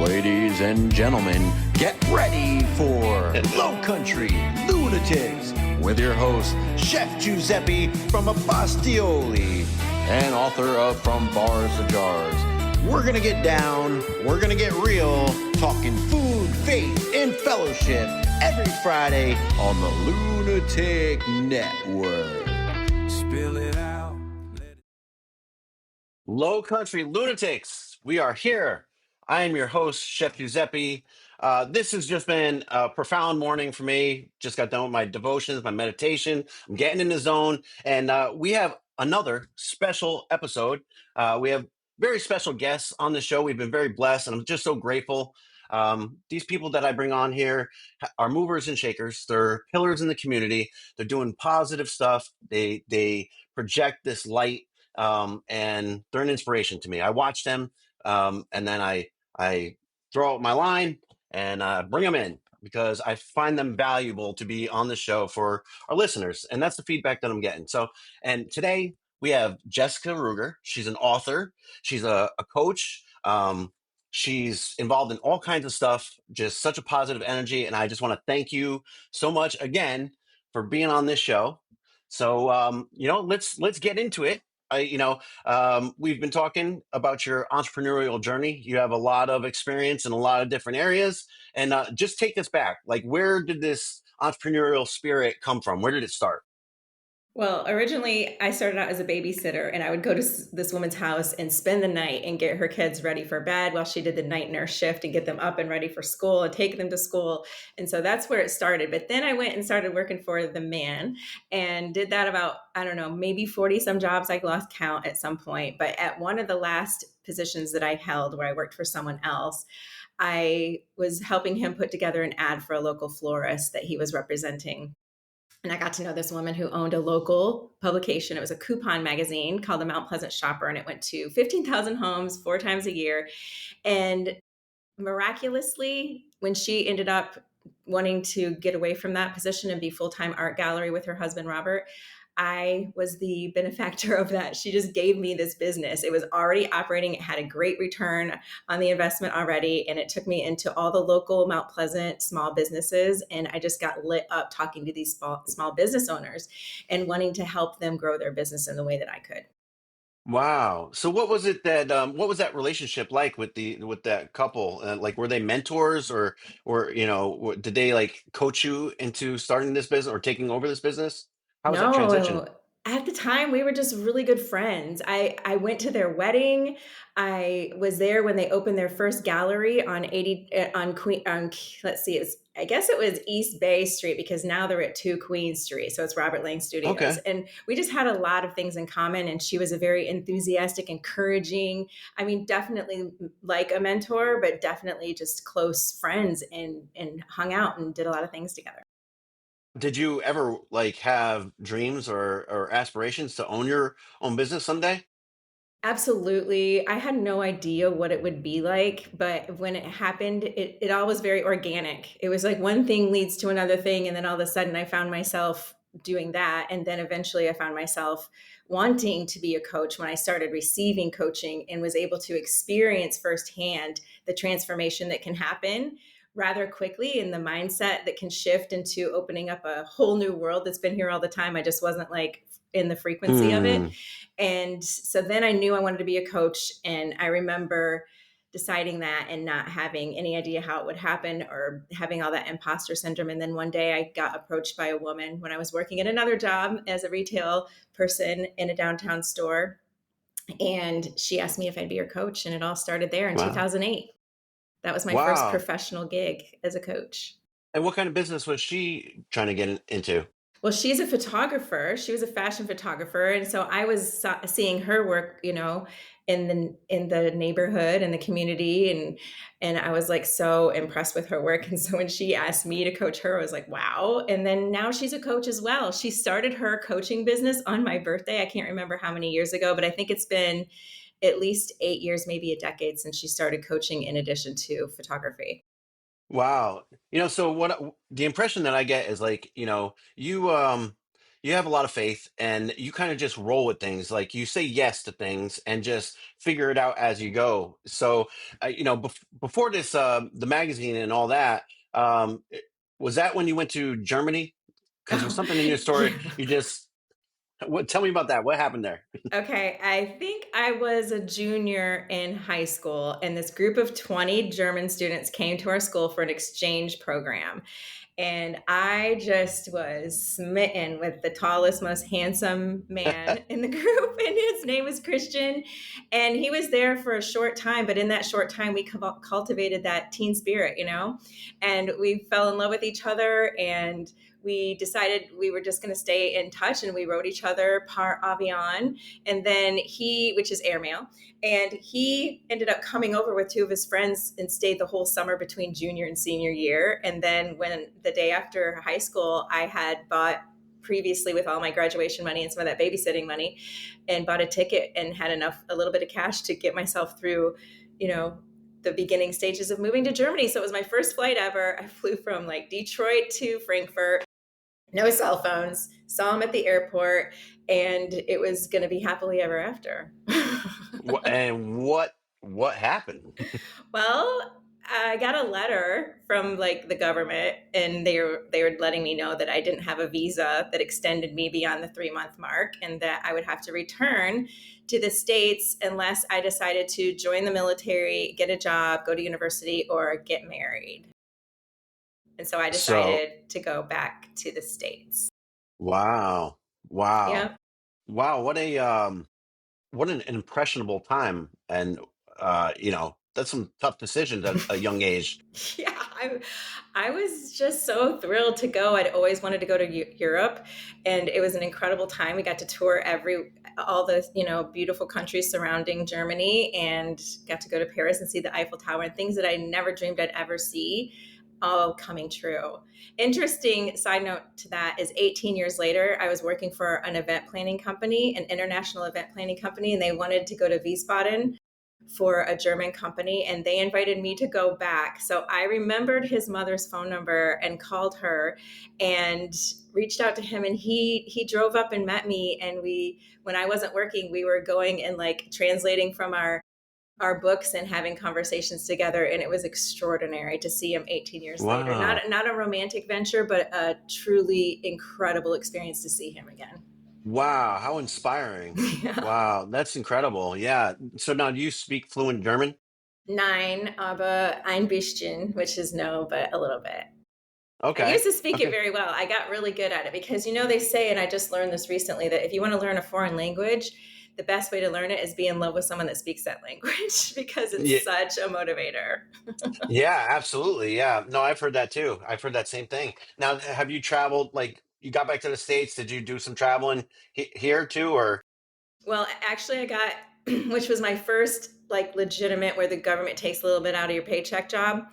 Ladies and gentlemen, get ready for Low Country Lunatics with your host, Chef Giuseppe from Abastioli and author of From Bars to Jars. We're going to get down, we're going to get real, talking food, faith, and fellowship every Friday on the Lunatic Network. Spill it out. Low Country Lunatics, we are here. I am your host, Chef Giuseppe. This has just been a profound morning for me. Just got done with my devotions, my meditation. I'm getting in the zone. And we have another special episode. We have very special guests on the show. We've been very blessed, and I'm just so grateful. These people that I bring on here are movers and shakers. They're pillars in the community. They're doing positive stuff. They project this light, and they're an inspiration to me. I watch them, and then I throw out my line and bring them in because I find them valuable to be on the show for our listeners, and that's the feedback that I'm getting. So, and today we have Jessica Rueger. She's an author. She's a coach. She's involved in all kinds of stuff. Just such a positive energy, and I just want to thank you so much again for being on this show. So, let's get into it. We've been talking about your entrepreneurial journey. You have a lot of experience in a lot of different areas, and just take us back. Like, where did this entrepreneurial spirit come from? Where did it start? Well, originally I started out as a babysitter, and I would go to this woman's house and spend the night and get her kids ready for bed while she did the night nurse shift and get them up and ready for school and take them to school. And so that's where it started. But then I went and started working for the man and did that about, I don't know, maybe 40 some jobs. I lost count at some point. But at one of the last positions that I held where I worked for someone else, I was helping him put together an ad for a local florist that he was representing. And I got to know this woman who owned a local publication. It was a coupon magazine called the Mount Pleasant Shopper, and it went to 15,000 homes 4 times a year. And miraculously, when she ended up wanting to get away from that position and be full-time art gallery with her husband, Robert, I was the benefactor of that. She just gave me this business. It was already operating. It had a great return on the investment already. And it took me into all the local Mount Pleasant small businesses. And I just got lit up talking to these small business owners and wanting to help them grow their business in the way that I could. Wow. So what was it that what was that relationship like with that couple? Like, were they mentors, or did they like coach you into starting this business or taking over this business? How was that transition? No, at the time, we were just really good friends. I went to their wedding. I was there when they opened their first gallery on 80 on Queen on let's see, I guess it was East Bay Street because now they're at 2 Queen Street. So it's Robert Lang Studios. Okay. And we just had a lot of things in common. And she was a very enthusiastic, encouraging, I mean, definitely like a mentor, but definitely just close friends and hung out and did a lot of things together. Did you ever like have dreams or aspirations to own your own business someday? Absolutely. I had no idea what it would be like, but when it happened, it all was very organic. It was like one thing leads to another thing, and then all of a sudden I found myself doing that. And then eventually I found myself wanting to be a coach when I started receiving coaching and was able to experience firsthand the transformation that can happen rather quickly and the mindset that can shift into opening up a whole new world that's been here all the time. I just wasn't like in the frequency of it. Hmm. And so then I knew I wanted to be a coach. And I remember deciding that and not having any idea how it would happen or having all that imposter syndrome. And then one day I got approached by a woman when I was working at another job as a retail person in a downtown store. And she asked me if I'd be her coach. And it all started there in Wow. 2008. That was my first Wow. professional gig as a coach. And what kind of business was she trying to get into? Well, she's a photographer. She was a fashion photographer, and so I was seeing her work, in the neighborhood and the community, and I was like so impressed with her work. And so when she asked me to coach her, I was like, wow. And then now she's a coach as well. She started her coaching business on my birthday. I can't remember how many years ago, but I think it's been at least 8 years, maybe a decade since she started coaching in addition to photography. Wow. So what the impression that I get is like, you you have a lot of faith and you kind of just roll with things. Like you say yes to things and just figure it out as you go. So, before this, the magazine and all that, was that when you went to Germany? Because there was Oh, something in your story. yeah. Tell me about that. What happened there? Okay, I think I was a junior in high school, and this group of 20 German students came to our school for an exchange program. And I just was smitten with the tallest, most handsome man in the group, and his name was Christian. And he was there for a short time, but in that short time, we cultivated that teen spirit, and we fell in love with each other. And we decided we were just going to stay in touch, and we wrote each other par avion. And then which is airmail, and he ended up coming over with two of his friends and stayed the whole summer between junior and senior year. And then when the day after high school, I had bought previously with all my graduation money and some of that babysitting money, and bought a ticket and had a little bit of cash to get myself through, the beginning stages of moving to Germany. So it was my first flight ever. I flew from like Detroit to Frankfurt, no cell phones, saw him at the airport, and it was going to be happily ever after. And what happened? Well, I got a letter from like the government, and they were letting me know that I didn't have a visa that extended me beyond the 3-month mark, and that I would have to return to the States unless I decided to join the military, get a job, go to university, or get married. And so I So, decided to go back to the States. wow, wow, Yeah. wow! What an impressionable time, and that's some tough decisions at a young age. Yeah, I was just so thrilled to go. I'd always wanted to go to Europe, and it was an incredible time. We got to tour all the beautiful countries surrounding Germany, and got to go to Paris and see the Eiffel Tower, and things that I never dreamed I'd ever see, all coming true. Interesting side note to that is 18 years later, I was working for an event planning company, an international event planning company, and they wanted to go to Wiesbaden for a German company, and they invited me to go back. So I remembered his mother's phone number and called her and reached out to him, and he drove up and met me, and when I wasn't working, we were going and like translating from our books and having conversations together, and it was extraordinary to see him 18 years later. Wow. Not a romantic venture, but a truly incredible experience to see him again. Wow, how inspiring. Yeah. Wow, that's incredible. Yeah. So now do you speak fluent German? Nein, aber ein bisschen, which is no, but a little bit. I used Okay. to speak it Okay. very well. I got really good at it because, they say, and I just learned this recently, that if you want to learn a foreign language, the best way to learn it is be in love with someone that speaks that language because it's Yeah, such a motivator. yeah, absolutely. Yeah. No, I've heard that too. I've heard that same thing. Now, have you traveled like you got back to the States? Did you do some traveling here too or Well, actually, I got, which was my first like legitimate where the government takes a little bit out of your paycheck job.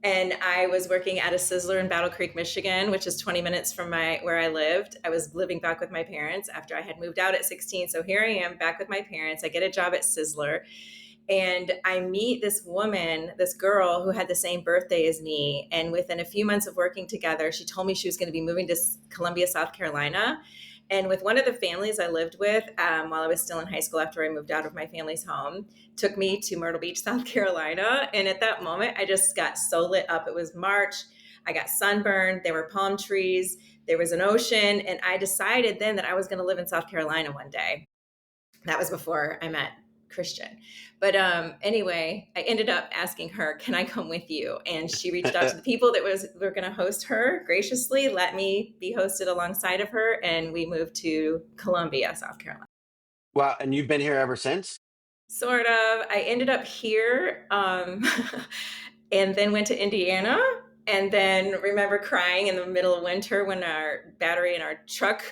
And I was working at a Sizzler in Battle Creek, Michigan, which is 20 minutes from where I lived. I was living back with my parents after I had moved out at 16. So here I am back with my parents. I get a job at Sizzler, and I meet this woman, this girl who had the same birthday as me. And within a few months of working together, she told me she was going to be moving to Columbia, South Carolina. And with one of the families I lived with while I was still in high school after I moved out of my family's home, took me to Myrtle Beach, South Carolina. And at that moment, I just got so lit up. It was March. I got sunburned. There were palm trees. There was an ocean. And I decided then that I was going to live in South Carolina one day. That was before I met Christian. But anyway, I ended up asking her, can I come with you? And she reached out to the people that were going to host her, graciously let me be hosted alongside of her. And we moved to Columbia, South Carolina. Wow, and you've been here ever since? Sort of. I ended up here, and then went to Indiana. And then remember crying in the middle of winter when our battery in our truck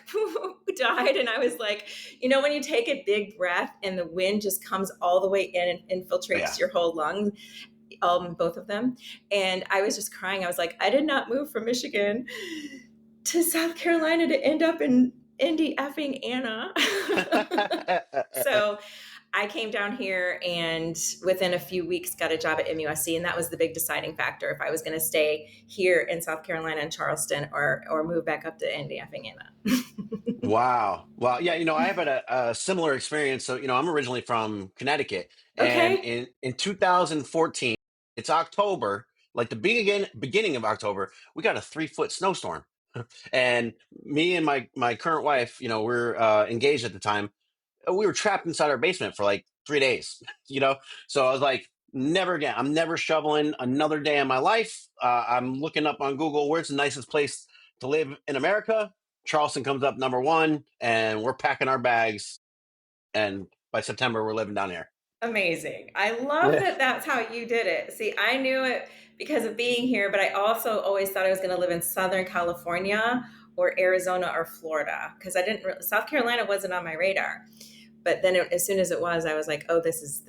died. And I was like, when you take a big breath and the wind just comes all the way in and Yeah. infiltrates your whole lungs, both of them. And I was just crying. I was like, I did not move from Michigan to South Carolina to end up in Indy effing Anna. So I came down here and within a few weeks got a job at MUSC, and that was the big deciding factor if I was going to stay here in South Carolina and Charleston or move back up to Indy effing Anna. Wow. Well, yeah, I have had a similar experience. So, I'm originally from Connecticut, and Okay. in 2014, it's October, like the beginning of October, we got a 3 foot snowstorm. And me and my current wife, we're engaged at the time. We were trapped inside our basement for like 3 days, you know? So I was like, never again. I'm never shoveling another day in my life. I'm looking up on Google, where's the nicest place to live in America? Charleston comes up number one, and we're packing our bags. And by September, we're living down here. Amazing. I love Yeah. that that's how you did it. See, I knew it because of being here, but I also always thought I was going to live in Southern California or Arizona or Florida because South Carolina wasn't on my radar. But then as soon as it was, I was like, oh, this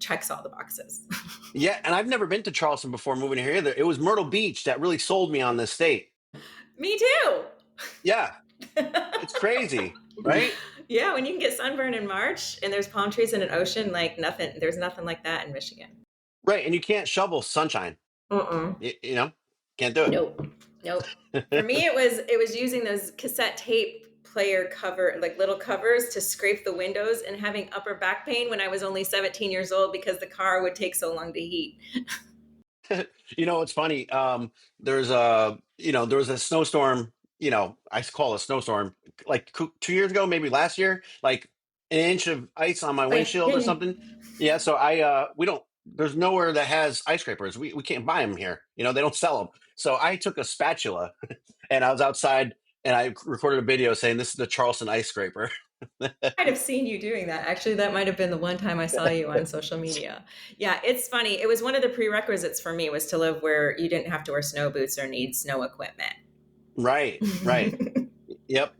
checks all the boxes. Yeah. And I've never been to Charleston before moving here either. It was Myrtle Beach that really sold me on this state. Me too. Yeah. It's crazy, right? Yeah, when you can get sunburn in March and there's palm trees and an ocean, like nothing, there's nothing like that in Michigan. Right. And you can't shovel sunshine. Mm-mm. Can't do Nope. Nope. For it. me, it was using those cassette tape player cover, like little covers to scrape the windows and having upper back pain when I was only 17 years old because the car would take so long to heat. It's funny. There was a snowstorm. I call it a snowstorm, like 2 years ago, maybe last year, like an inch of ice on my Oh, yeah. windshield Yeah, or yeah. something. Yeah. So we don't. There's nowhere that has ice scrapers. We can't buy them here. They don't sell them. So I took a spatula and I was outside and I recorded a video saying this is the Charleston ice scraper. Might have seen you doing that. Actually, that might have been the one time I saw you on social media. Yeah, it's funny. It was one of the prerequisites for me was to live where you didn't have to wear snow boots or need snow equipment. Right. Right. Yep.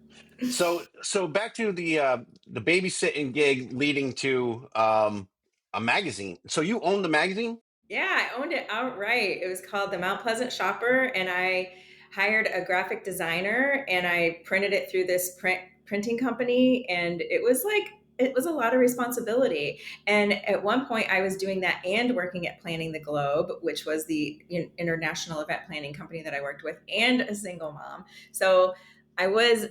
So back to the babysitting gig leading to a magazine. So you own the magazine? Yeah, I owned it outright. It was called the Mount Pleasant Shopper, and I hired a graphic designer and I printed it through this printing company. And it was a lot of responsibility. And at one point, I was doing that and working at Planning the Globe, which was the international event planning company that I worked with, and a single mom. So I was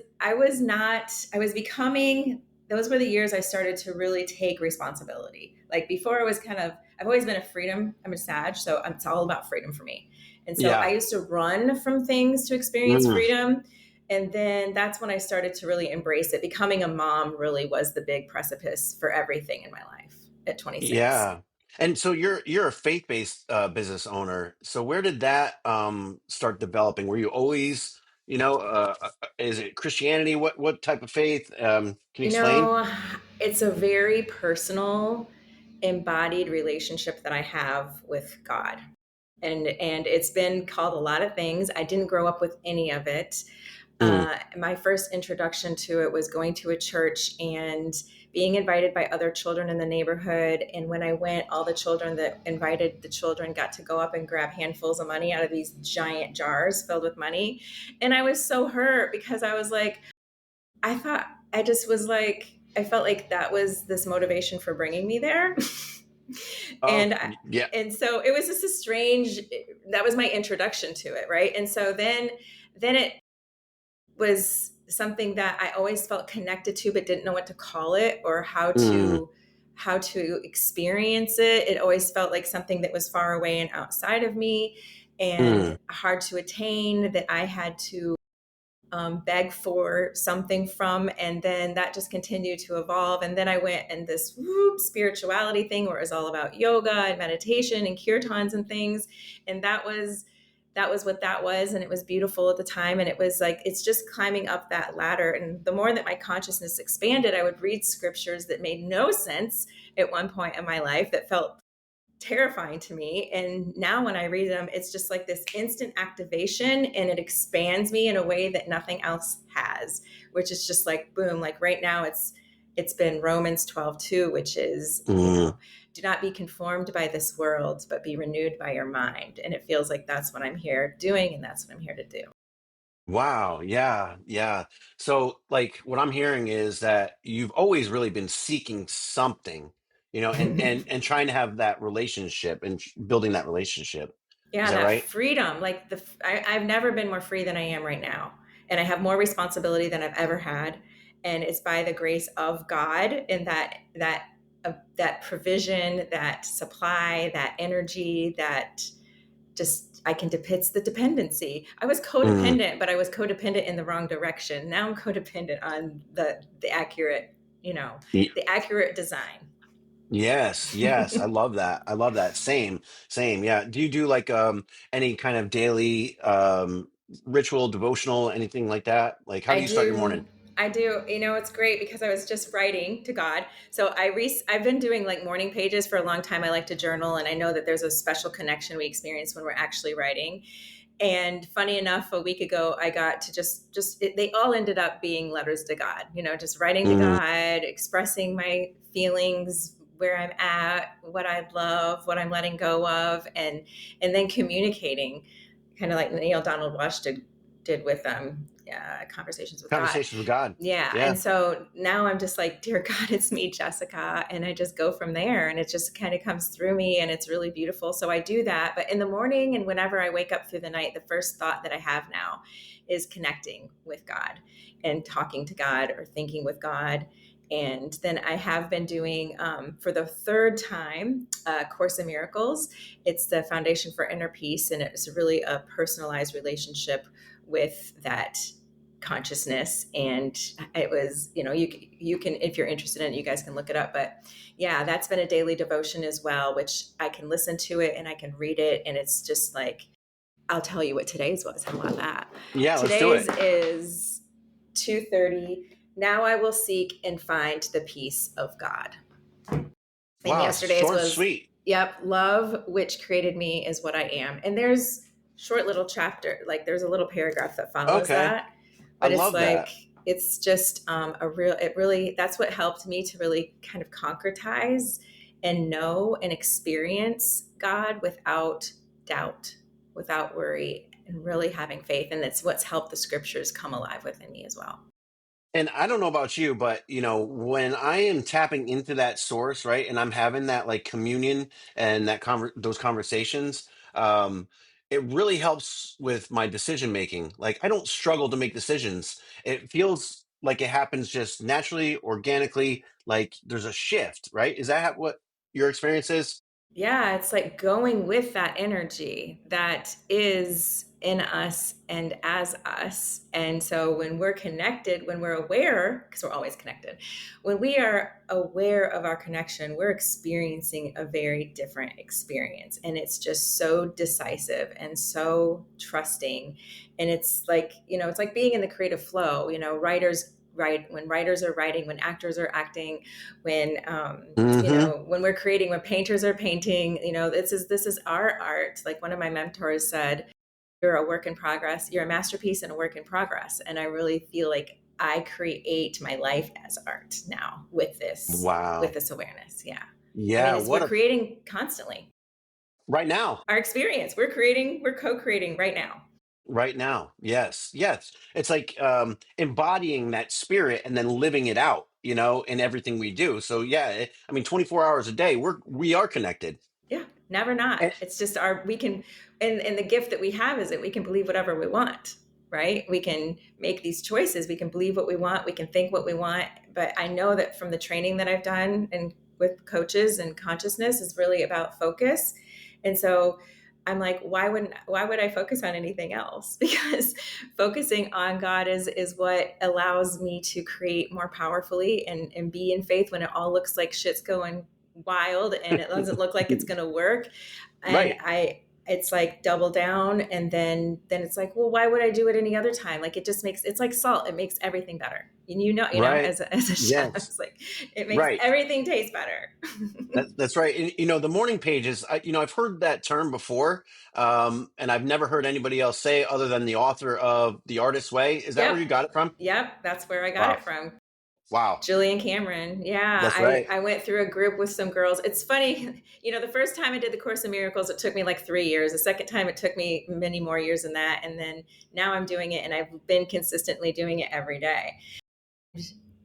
becoming. Those were the years I started to really take responsibility. Like before, I was I've always been I'm a Sag, so it's all about freedom for me. And so I Yeah. used to run from things to experience Mm, freedom. And then that's when I started to really embrace it. Becoming a mom really was the big precipice for everything in my life at 26. yeah. And so you're a faith-based business owner. So where did that start developing? Were you always, is it Christianity? What type of faith? Can you You explain? know, it's a very personal, embodied relationship that I have with God. And it's been called a lot of things. I didn't grow up with any of it. Mm, My first introduction to it was going to a church and being invited by other children in the neighborhood. And when I went, all the children that invited the children got to go up and grab handfuls of money out of these giant jars filled with money. And I was so hurt because I was like, I thought, I just was like, I felt like that was this motivation for bringing me there. oh, and yeah. and so it was just a strange, that was my introduction to it, right? And so then it was something that I always felt connected to but didn't know what to call it or Mm, how to experience it. It always felt like something that was far away and outside of me and mm, hard to attain, that I had to beg for something from. And then that just continued to evolve. And then I went in this spirituality thing where it was all about yoga and meditation and kirtans and things. And that was what that was. And it was beautiful at the time. And it was like, it's just climbing up that ladder. And the more that my consciousness expanded, I would read scriptures that made no sense at one point in my life that felt terrifying to me. And now when I read them, it's just like this instant activation and it expands me in a way that nothing else has, which is just like boom. Like right now it's been Romans 12:2, which is, mm. do not be conformed by this world, but be renewed by your mind. And it feels like that's what I'm here doing, and that's what I'm here to do. Wow. Yeah. Yeah. So, like, what I'm hearing is that you've always really been seeking something, and trying to have that relationship and building that relationship. Is Yeah, that that right? freedom. I've never been more free than I am right now. And I have more responsibility than I've ever had. and it's by the grace of God, and that provision, that supply, that energy, that just I can it's the dependency. I was Mm. codependent, but I was codependent in the wrong direction. Now I'm codependent on the accurate, the accurate design. Yes, yes. I love that. I love that. Same, same. Yeah. Do you do like any kind of daily ritual, devotional, anything like that? Like how I do you start your do. morning? I do. It's great because I was just writing to God. So I've been doing like morning pages for a long time. I like to journal, and I know that there's a special connection we experience when we're actually writing. And funny enough, a week ago, I got to they all ended up being letters to God, just writing to Mm, God, expressing my feelings, where I'm at, what I love, what I'm letting go of, and then communicating, kind of like Neil Donald Walsh did with Conversations with God. conversations with God. Yeah. Yeah. And so now I'm just like, dear God, it's me, Jessica. And I just go from there, and it just kind of comes through me, and it's really beautiful. So I do that. But in the morning and whenever I wake up through the night, the first thought that I have now is connecting with God and talking to God or thinking with God. And then I have been doing, for the third time, Course in Miracles. It's the Foundation for Inner Peace, and it's really a personalized relationship with that consciousness. And it was, you can, if you're interested in it, you guys can look it up. But yeah, that's been a daily devotion as well, which I can listen to it and I can read it, and it's just like, I'll tell you what today's was. How about that? Yeah, let's do Today's it. is 2:30. Now I will seek and find the peace of God. And Wow, yesterday's short and was, sweet. yep, love which created me is what I am. And there's short little chapter, like there's a little paragraph that follows Okay. that. I But it's love like, that. it's just it really, that's what helped me to really kind of concretize and know and experience God without doubt, without worry, and really having faith. And that's what's helped the scriptures come alive within me as well. And I don't know about you, but when I am tapping into that source, right, and I'm having that like communion and those conversations, um, it really helps with my decision making. Like I don't struggle to make decisions. It feels like it happens just naturally, organically. Like there's a shift, right? Is that what your experience is? Yeah, it's like going with that energy that is in us and as us. And so when we're connected, when we're aware, because we're always connected, when we are aware of our connection, we're experiencing a very different experience. And it's just so decisive and so trusting. And it's like being in the creative flow. Writers write when writers are writing, when actors are acting, when Mm-hmm. when we're creating, when painters are painting, this is our art. Like one of my mentors said, you're a work in progress, you're a masterpiece and a work in progress. And I really feel like I create my life as art now with Wow. this awareness. Yeah. I mean, Yeah. we're What a creating constantly. right now. Our experience, we're co-creating right now. Right now. Yes. Yes. It's like embodying that spirit and then living it out, in everything we do. So yeah, I mean 24 hours a day, we are connected. Yeah, never not. And It's just we can, and the gift that we have is that we can believe whatever we want, right? We can make these choices. We can believe what we want. We can think what we want. But I know that from the training that I've done and with coaches, and consciousness is really about focus. And so I'm like, why would I focus on anything else? Because focusing on God is what allows me to create more powerfully and be in faith when it all looks like shit's going wild and it doesn't look like it's going to work. And right, it's like double down. And then it's like, well, why would I do it any other time? Like it's like salt. It makes everything better. And right. as a chef, Yes. it's like, it makes Right. everything taste better. That's right. And, the morning pages, I've heard that term before, and I've never heard anybody else say it other than the author of The Artist's Way. Is that where Yep. you got it from? Yep. That's where I got Wow. it from. Wow. Julian Cameron. Yeah, That's right. I went through a group with some girls. It's funny, the first time I did the Course in Miracles, it took me like 3 years. The second time, it took me many more years than that. And then now I'm doing it, and I've been consistently doing it every day.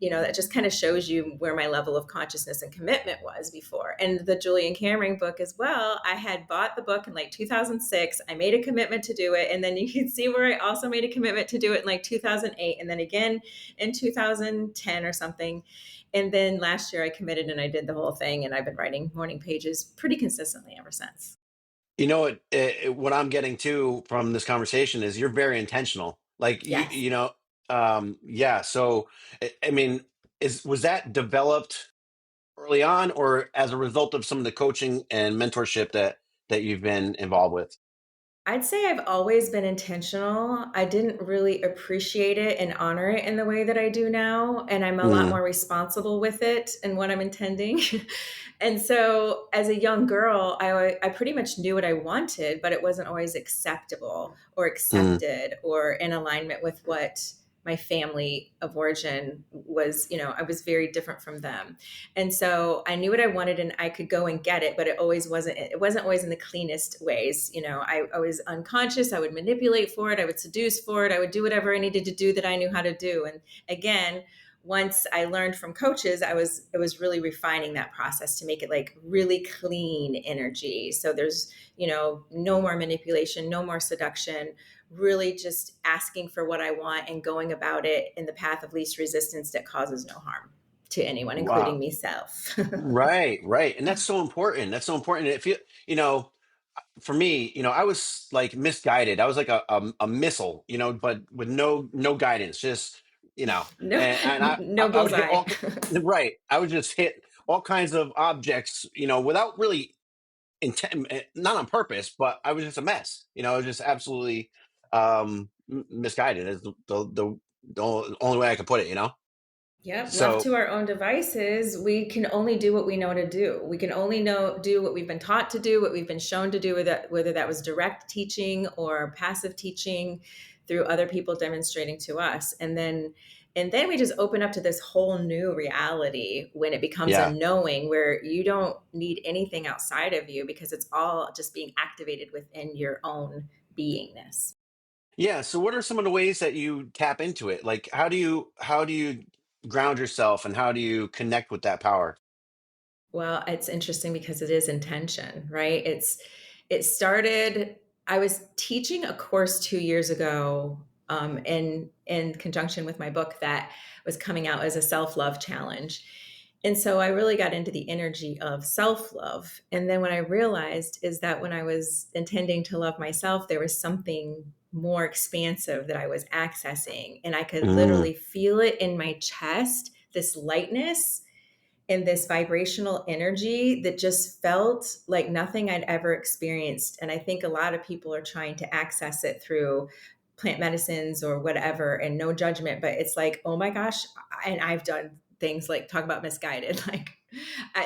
that just kind of shows you where my level of consciousness and commitment was before. And the Julian Cameron book as well, I had bought the book in like 2006. I made a commitment to do it. And then you can see where I also made a commitment to do it in like 2008. And then again in 2010 or something. And then last year I committed and I did the whole thing. And I've been writing morning pages pretty consistently ever since. You know what I'm getting to from this conversation is you're very intentional. Like Yes. yeah. So I mean, is was that developed early on, or as a result of some of the coaching and mentorship that you've been involved with? I'd say I've always been intentional. I didn't really appreciate it and honor it in the way that I do now. And I'm a lot Mm, more responsible with it and what I'm intending. And so as a young girl, I pretty much knew what I wanted, but it wasn't always acceptable or mm, accepted or in alignment with what my family of origin was. I was very different from them. And so I knew what I wanted and I could go and get it, but it wasn't always in the cleanest ways. I was unconscious. I would manipulate for it. I would seduce for it. I would do whatever I needed to do that I knew how to do. And again, once I learned from coaches, it was really refining that process to make it like really clean energy. So there's, no more manipulation, no more seduction, really just asking for what I want and going about it in the path of least resistance that causes no harm to anyone, including wow. myself. Right, right. And that's so important. That's so important. If you know, for me, I was like misguided. I was like a missile, but with no guidance. Just No, and no I would hit bullseye. right. I would just hit all kinds of objects, without really intent, not on purpose, but I was just a mess. I was just absolutely misguided. Is the only way I could put it. Yep, left So to our own devices, we can only do what we know to do. We can only do what we've been taught to do, what we've been shown to do, whether that was direct teaching or passive teaching through other people demonstrating to us. And then we just open up to this whole new reality when it becomes a yeah. knowing where you don't need anything outside of you because it's all just being activated within your own beingness. Yeah. So what are some of the ways that you tap into it? Like how do you ground yourself and how do you connect with that power? Well, it's interesting because it is intention, right? It started. I was teaching a course 2 years ago, in conjunction with my book that was coming out as a self love challenge, and so I really got into the energy of self love. And then what I realized is that when I was intending to love myself, there was something more expansive that I was accessing, and I could Mm, literally feel it in my chest. This lightness and this vibrational energy that just felt like nothing I'd ever experienced. And I think a lot of people are trying to access it through plant medicines or whatever, and no judgment, but it's like, oh my gosh. And I've done things like talk about misguided. Like,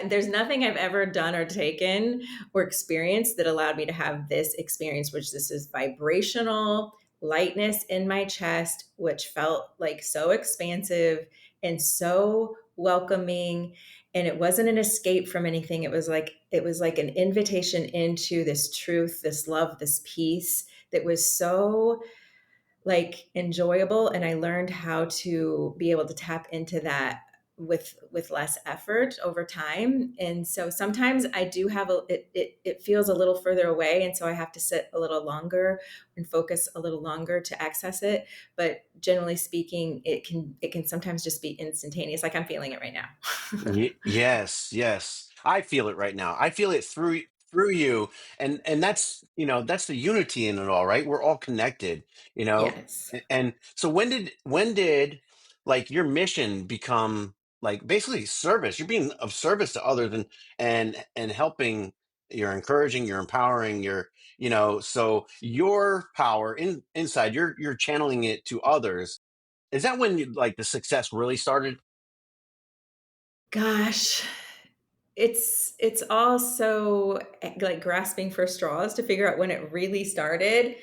there's nothing I've ever done or taken or experienced that allowed me to have this experience, which this is vibrational lightness in my chest, which felt like so expansive and so welcoming, and it wasn't an escape from anything. It was like an invitation into this truth, this love, this peace that was so like enjoyable, and I learned how to be able to tap into that with less effort over time. And so sometimes I do have it feels a little further away, and so I have to sit a little longer and focus a little longer to access it. But generally speaking, it can sometimes just be instantaneous, like I'm feeling it right now. yes, yes. I feel it right now. I feel it through you, and that's the unity in it all, right? We're all connected, you know. Yes. And so when did like your mission become like basically service? You're being of service to others and helping. You're encouraging. You're empowering. So your power inside. You're channeling it to others. Is that when like the success really started? Gosh, it's all so like grasping for straws to figure out when it really started.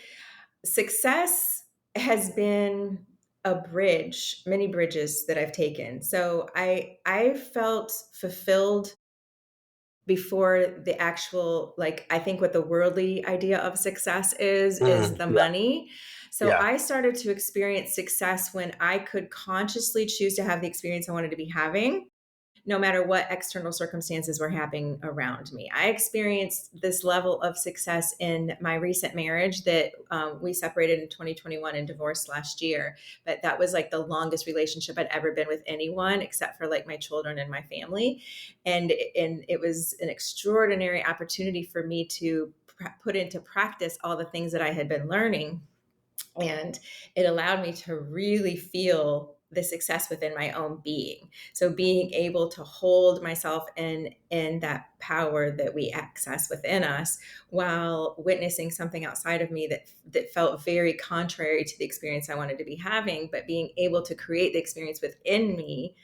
Success has been a bridge, many bridges that I've taken. So I felt fulfilled before the actual, like, I think what the worldly idea of success is Mm, the yeah. money. So Yeah. I started to experience success when I could consciously choose to have the experience I wanted to be having, no matter what external circumstances were happening around me. I experienced this level of success in my recent marriage that we separated in 2021 and divorced last year. But that was like the longest relationship I'd ever been with anyone, except for like my children and my family. And it was an extraordinary opportunity for me to put into practice all the things that I had been learning, and it allowed me to really feel the success within my own being. So being able to hold myself in that power that we access within us, while witnessing something outside of me that felt very contrary to the experience I wanted to be having, but being able to create the experience within me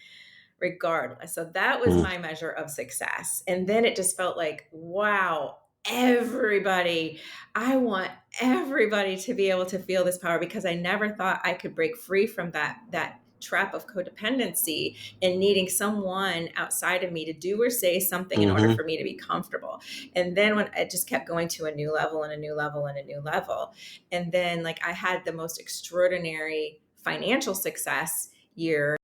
regardless. So that was Mm. my measure of success. And then it just felt like, wow, everybody, I want everybody to be able to feel this power, because I never thought I could break free from that trap of codependency and needing someone outside of me to do or say something in order Mm-hmm. for me to be comfortable. And then when it just kept going to a new level and a new level and a new level. And then like I had the most extraordinary financial success year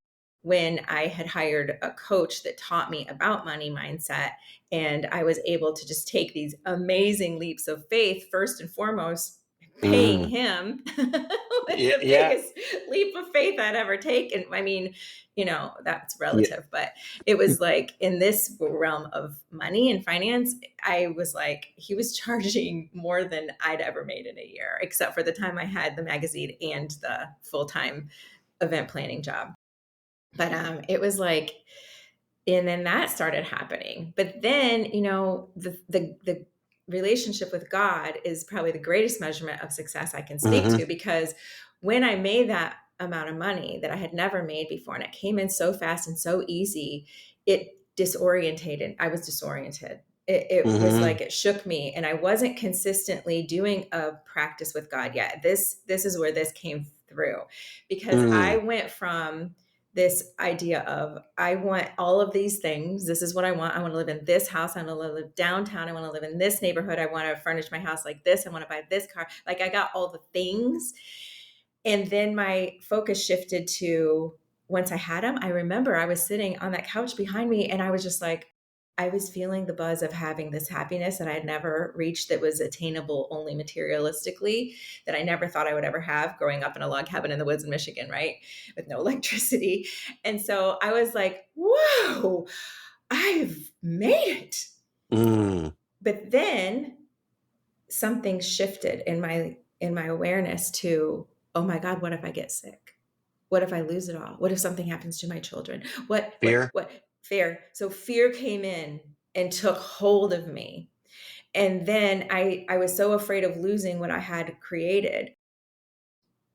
when I had hired a coach that taught me about money mindset. And I was able to just take these amazing leaps of faith, first and foremost, paying Mm. him was Yeah. the Yeah. biggest leap of faith I'd ever taken. I mean, that's Yeah. relative, but it was like in this realm of money and finance, I was like, he was charging more than I'd ever made in a year, except for the time I had the magazine and the full-time event planning job. But it was like, and then that started happening. But then, the relationship with God is probably the greatest measurement of success I can speak Mm-hmm. to, because when I made that amount of money that I had never made before, and it came in so fast and so easy, it disorientated. I was disoriented. It was Mm-hmm. like it shook me, and I wasn't consistently doing a practice with God yet. This is where this came through, because I Mm. went from this idea of, I want all of these things. This is what I want. I want to live in this house. I want to live downtown. I want to live in this neighborhood. I want to furnish my house like this. I want to buy this car. Like I got all the things. And then my focus shifted to, once I had them, I remember I was sitting on that couch behind me and I was just like, I was feeling the buzz of having this happiness that I had never reached, that was attainable only materialistically, that I never thought I would ever have growing up in a log cabin in the woods in Michigan, right? With no electricity. And so I was like, whoa, I've made it. Mm. But then something shifted in my awareness to, oh my God, what if I get sick? What if I lose it all? What if something happens to my children? Fear. What fear? So fear came in and took hold of me. And then I was so afraid of losing what I had created.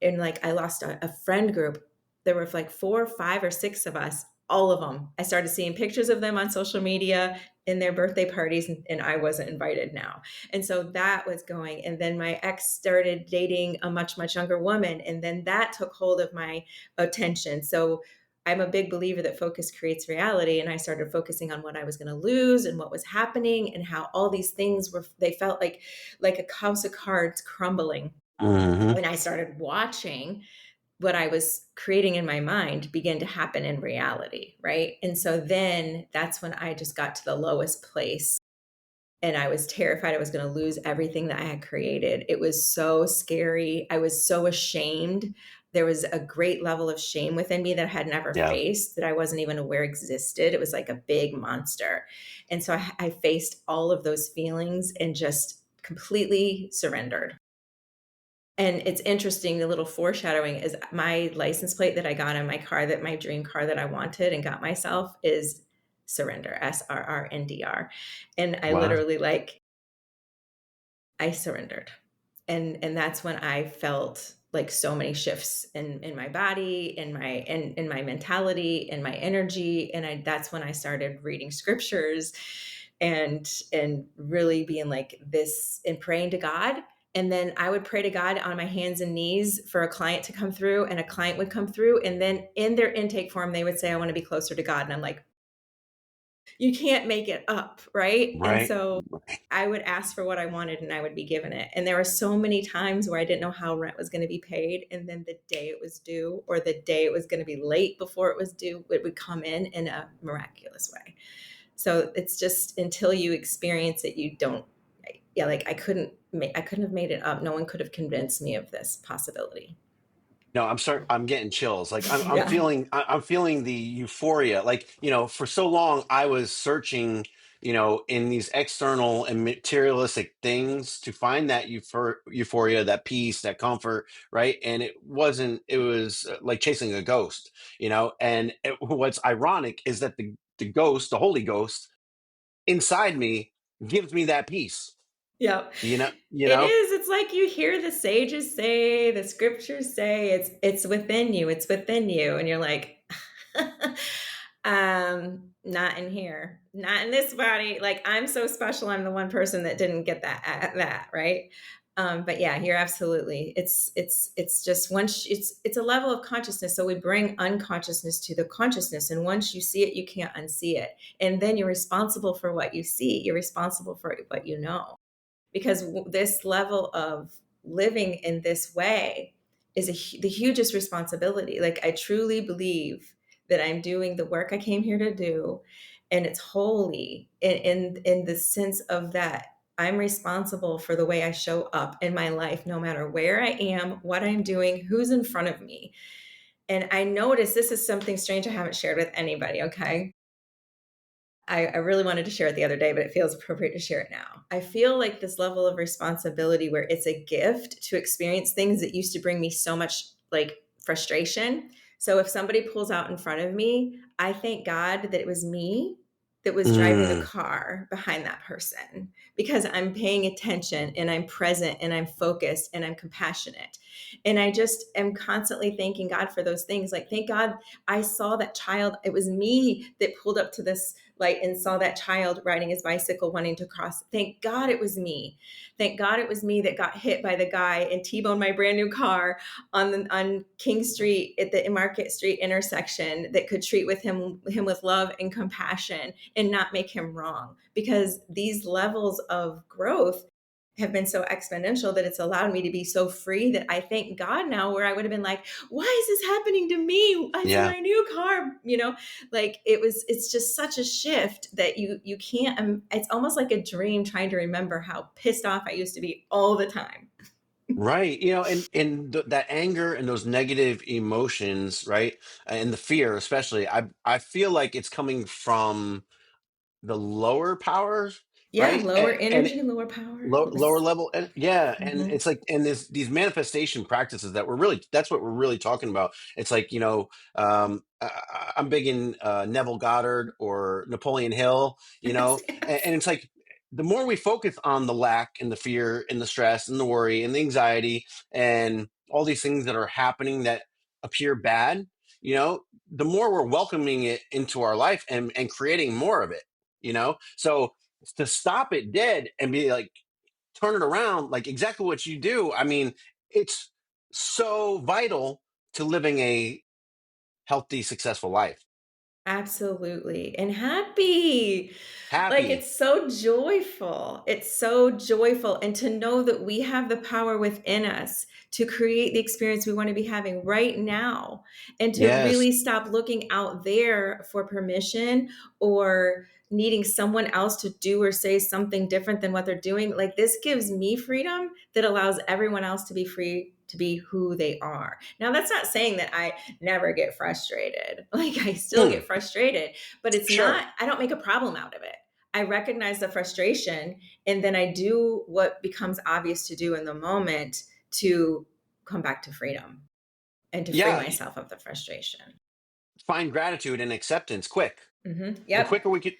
And like I lost a friend group. There were like 4, 5, or 6 of us, all of them. I started seeing pictures of them on social media in their birthday parties, and I wasn't invited now. And so that was going. And then my ex started dating a much, much younger woman. And then that took hold of my attention. So I'm a big believer that focus creates reality. And I started focusing on what I was going to lose and what was happening, and how all these things they felt like a house of cards crumbling. Mm-hmm. When I started watching what I was creating in my mind begin to happen in reality, right? And so then that's when I just got to the lowest place, and I was terrified I was going to lose everything that I had created. It was so scary. I was so ashamed. There was a great level of shame within me that I had never Yeah. faced, that I wasn't even aware existed. It was like a big monster. And so I faced all of those feelings and just completely surrendered. And it's interesting, the little foreshadowing is my license plate that I got on my car, that my dream car that I wanted and got myself, is surrender, SRRNDR. And I Wow. literally I surrendered. And that's when I felt like so many shifts in my body, in my mentality, in my energy. And that's when I started reading scriptures and really being like this and praying to God. And then I would pray to God on my hands and knees for a client to come through, and a client would come through. And then in their intake form, they would say, I want to be closer to God. And I'm like, You can't make it up, right? And Right. so I would ask for what I wanted and I would be given it. And there were so many times where I didn't know how rent was going to be paid. And then the day it was due, or the day it was going to be late before it was due, it would come in a miraculous way. So it's just until you experience it, you don't. Yeah, like I couldn't have made it up. No one could have convinced me of this possibility. No, I'm sorry. I'm getting chills. Like Yeah. I'm feeling the euphoria. Like, for so long I was searching, in these external and materialistic things to find that euphoria, that peace, that comfort, right? And it was like chasing a ghost, And what's ironic is that the ghost, the Holy Ghost inside me gives me that peace, Yeah. you know, you It know? is. It's like you hear the sages say, the scriptures say, it's within you. It's within you. And you're like, not in here. Not in this body. Like I'm so special. I'm the one person that didn't get that, right? But yeah, you're absolutely. It's just once it's a level of consciousness. So we bring unconsciousness to the consciousness. And once you see it, you can't unsee it. And then you're responsible for what you see. You're responsible for what you know, because this level of living in this way is the hugest responsibility. Like I truly believe that I'm doing the work I came here to do, and it's holy in the sense of that I'm responsible for the way I show up in my life, no matter where I am, what I'm doing, who's in front of me. And I notice this is something strange I haven't shared with anybody. Okay, I really wanted to share it the other day, but it feels appropriate to share it now. I feel like this level of responsibility where it's a gift to experience things that used to bring me so much like frustration. So if somebody pulls out in front of me, I thank God that it was me that was driving the Mm, car behind that person, because I'm paying attention and I'm present and I'm focused and I'm compassionate. And I just am constantly thanking God for those things. Like, thank God I saw that child. It was me that pulled up to this light and saw that child riding his bicycle wanting to cross. Thank God it was me. Thank God it was me that got hit by the guy and T-boned my brand new car on King Street at the Market Street intersection, that could treat him with love and compassion and not make him wrong. Because these levels of growth have been so exponential that it's allowed me to be so free, that I thank God now, where I would have been like, why is this happening to me? It's yeah. my new car, like it's just such a shift that you can't, it's almost like a dream trying to remember how pissed off I used to be all the time. Right. That anger and those negative emotions, right? And the fear, especially, I feel like it's coming from the lower powers, Yeah, right? lower energy, lower power. Lower level, and yeah, and Mhm. it's like, and this these manifestation practices that that's what we're really talking about. It's like, I'm big in Neville Goddard or Napoleon Hill, Yes, yes. and it's like the more we focus on the lack and the fear and the stress and the worry and the anxiety and all these things that are happening that appear bad, the more we're welcoming it into our life and creating more of it, so to stop it dead and be like, turn it around, like exactly what you do. I mean, it's so vital to living a healthy, successful life. Absolutely. And happy. Like Happy. it's so joyful. It's so joyful. And to know that we have the power within us to create the experience we want to be having right now. And to Yes. really stop looking out there for permission or needing someone else to do or say something different than what they're doing. Like this gives me freedom that allows everyone else to be free to be who they are. Now, that's not saying that I never get frustrated. Like I still Mm, get frustrated, but it's sure. not, I don't make a problem out of it. I recognize the frustration and then I do what becomes obvious to do in the moment to come back to freedom and to free Yeah. myself of the frustration. Find gratitude and acceptance quick. The Yep. quicker we could.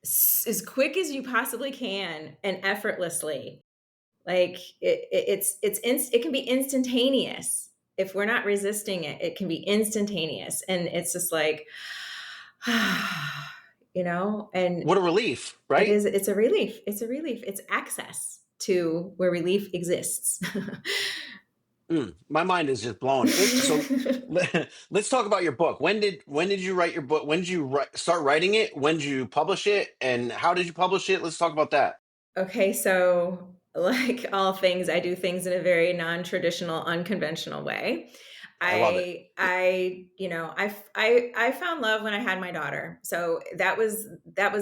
As quick as you possibly can and effortlessly. Like it can be instantaneous. If we're not resisting it, it can be instantaneous. And it's just like, and What a relief, right? it's a relief. It's a relief. It's access to where relief exists. My mind is just blown. So let's talk about your book. When did you write your book? When did you start writing it? When did you publish it? And how did you publish it? Let's talk about that. Okay, so like all things, I do things in a very non-traditional, unconventional way. I love it. I found love when I had my daughter. So that was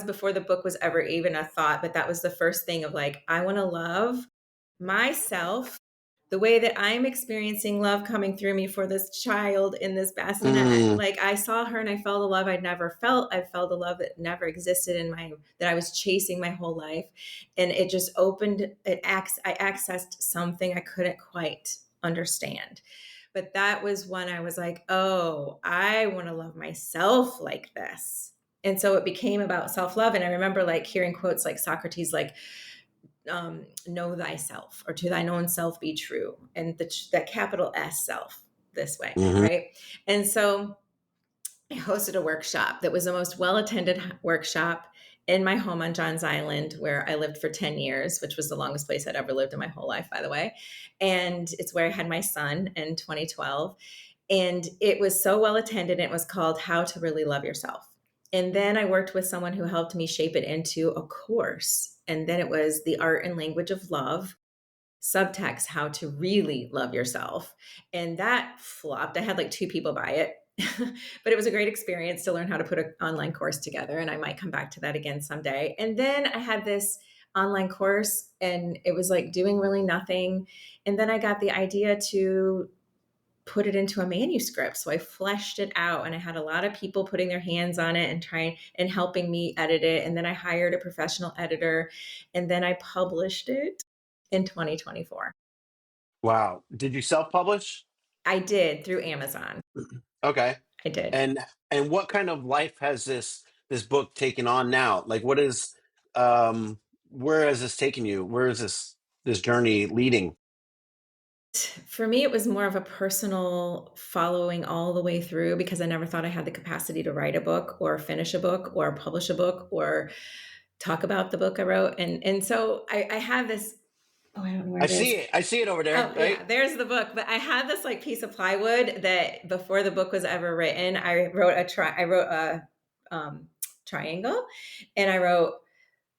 before the book was ever even a thought, but that was the first thing of like, I want to love myself the way that I'm experiencing love coming through me for this child in this bassinet. Mm, Like I saw her and I felt a love I'd never felt. I felt a love that never existed in my that I was chasing my whole life. And it just opened I accessed something I couldn't quite understand. But that was when I was like, oh, I want to love myself like this. And so it became about self-love. And I remember like hearing quotes like Socrates, like, know thyself, or to thine own self be true, and the capital S self this way, hmm. right? And so I hosted a workshop that was the most well attended workshop in my home on Johns Island, where I lived for 10 years, which was the longest place I'd ever lived in my whole life, by the way. And it's where I had my son in 2012. And it was so well attended. It was called How to Really Love Yourself. And then I worked with someone who helped me shape it into a course. And then it was The Art and Language of Love, subtext, How to Really Love Yourself. And that flopped. I had like two people buy it. But it was a great experience to learn how to put an online course together. And I might come back to that again someday. And then I had this online course and it was like doing really nothing. And then I got the idea to put it into a manuscript. So I fleshed it out and I had a lot of people putting their hands on it and trying and helping me edit it. And then I hired a professional editor and then I published it in 2024. Wow. Did you self-publish? I did, through Amazon. Okay. I did. And what kind of life has this book taken on now? Like, what is um where has this taken you? Where is this journey leading? For me, it was more of a personal following all the way through, because I never thought I had the capacity to write a book or finish a book or publish a book or talk about the book I wrote. And so I have this, oh, I don't know where I it see is. it. I see it over there, Oh right? yeah, there's the book. But I had this like piece of plywood that before the book was ever written, I wrote a triangle, and I wrote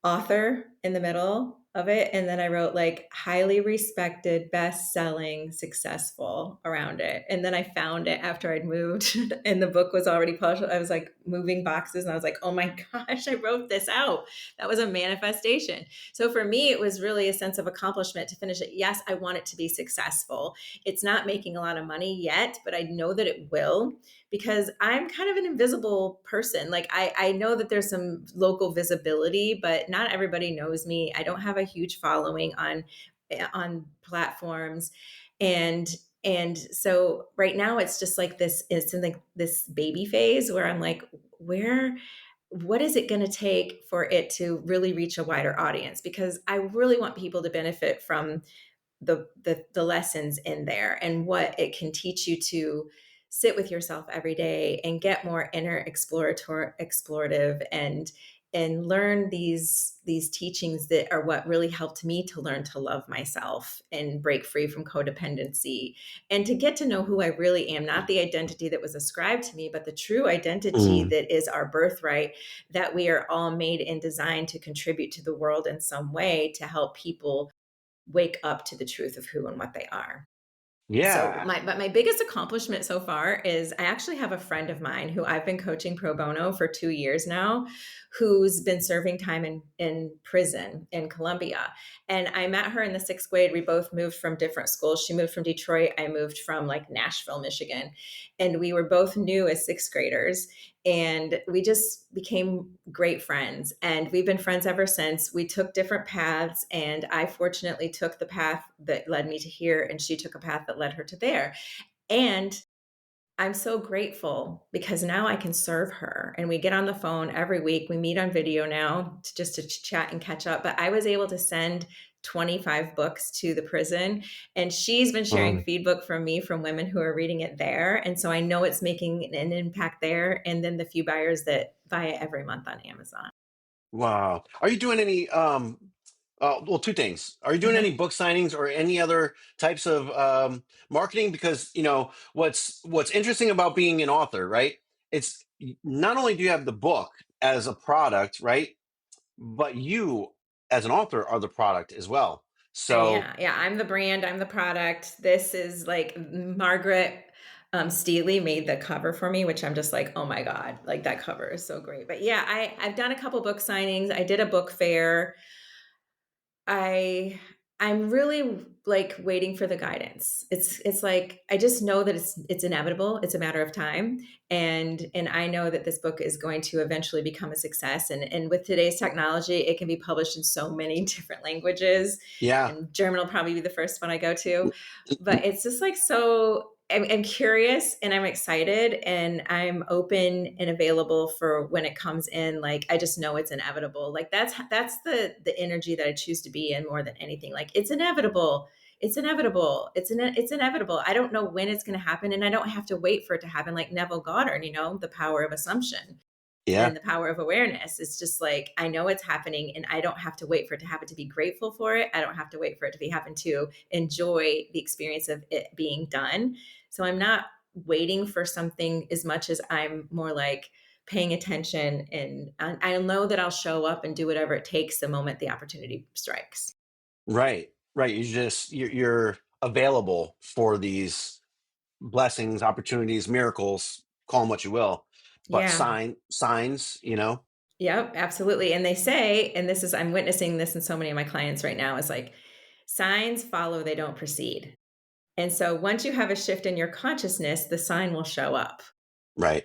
author in the middle of it, and then I wrote like highly respected, best-selling, successful around it. And then I found it after I'd moved and the book was already published. I was like moving boxes and I was like, oh my gosh, I wrote this out. That was a manifestation. So for me, it was really a sense of accomplishment to finish it. Yes, I want it to be successful. It's not making a lot of money yet, but I know that it will, because I'm kind of an invisible person. Like I know that there's some local visibility, but not everybody knows me. I don't have a huge following on platforms. And so right now it's just like this, it's in like this baby phase where I'm like, what is it going to take for it to really reach a wider audience? Because I really want people to benefit from the lessons in there and what it can teach you to sit with yourself every day and get more inner explorative and learn these teachings that are what really helped me to learn to love myself and break free from codependency and to get to know who I really am, not the identity that was ascribed to me, but the true identity Mm. that is our birthright, that we are all made and designed to contribute to the world in some way to help people wake up to the truth of who and what they are. So Yeah. my biggest accomplishment so far is I actually have a friend of mine who I've been coaching pro bono for 2 years now, who's been serving time in prison in Colombia. And I met her in the sixth grade. We both moved from different schools. She moved from Detroit. I moved from like Nashville, Michigan. And we were both new as sixth graders. And we just became great friends. And we've been friends ever since. We took different paths. And I fortunately took the path that led me to here, and she took a path that led her to there. And I'm so grateful because now I can serve her, and we get on the phone every week. We meet on video now just to chat and catch up. But I was able to send 25 books to the prison, and she's been sharing Um, feedback from me from women who are reading it there. And so I know it's making an impact there. And then the few buyers that buy it every month on Amazon. wow. Are you doing any Well, two things. Are you doing any book signings or any other types of marketing? Because what's interesting about being an author, right? It's not only do you have the book as a product, right? But you, as an author, are the product as well. So Yeah, I'm the brand, I'm the product. This is like Margaret Steely made the cover for me, which I'm just like, oh my God, like that cover is so great. But yeah, I've done a couple book signings. I did a book fair. I I'm really like waiting for the guidance. It's like I just know that it's inevitable. It's a matter of time, and I know that this book is going to eventually become a success. And with today's technology, it can be published in so many different languages. yeah, And German will probably be the first one I go to, but it's just like so. I'm curious and I'm excited and I'm open and available for when it comes in. Like I just know it's inevitable. Like that's the energy that I choose to be in more than anything. Like it's inevitable. It's inevitable. It's inevitable. I don't know when it's going to happen, and I don't have to wait for it to happen. Like Neville Goddard, the power of assumption yeah, and the power of awareness. It's just like I know it's happening, and I don't have to wait for it to happen to be grateful for it. I don't have to wait for it to be happen to enjoy the experience of it being done. So I'm not waiting for something as much as I'm more like paying attention, and I know that I'll show up and do whatever it takes the moment the opportunity strikes. right, right. You're available for these blessings, opportunities, miracles, call them what you will, but Yeah. signs, Yep, absolutely. And they say, and this is, I'm witnessing this in so many of my clients right now, is like signs follow, they don't proceed. And so once you have a shift in your consciousness, the sign will show up. right?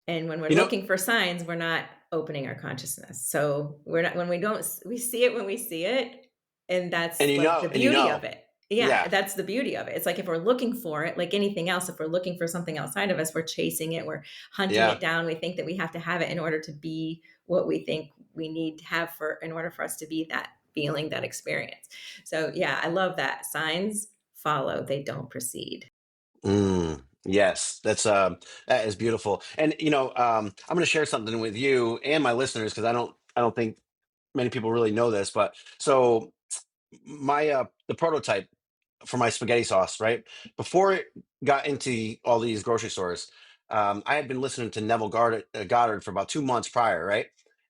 And when we're You know, looking for signs, we're not opening our consciousness. So we're not, when we don't, we see it when we see it. And and that's you like know, the and you beauty of know, it. Yeah, yeah, that's the beauty of it. It's like if we're looking for it, like anything else, if we're looking for something outside of us, we're chasing it, we're hunting yeah. it down. We think that we have to have it in order to be what we think we need to have for in order for us to be that feeling, that experience. So yeah, I love that. Signs follow, they don't proceed. Yes, that is beautiful. And I'm going to share something with you and my listeners because I don't think many people really know this, but so my the prototype for my spaghetti sauce, right? Before it got into all these grocery stores, I had been listening to Goddard for about 2 months prior, right?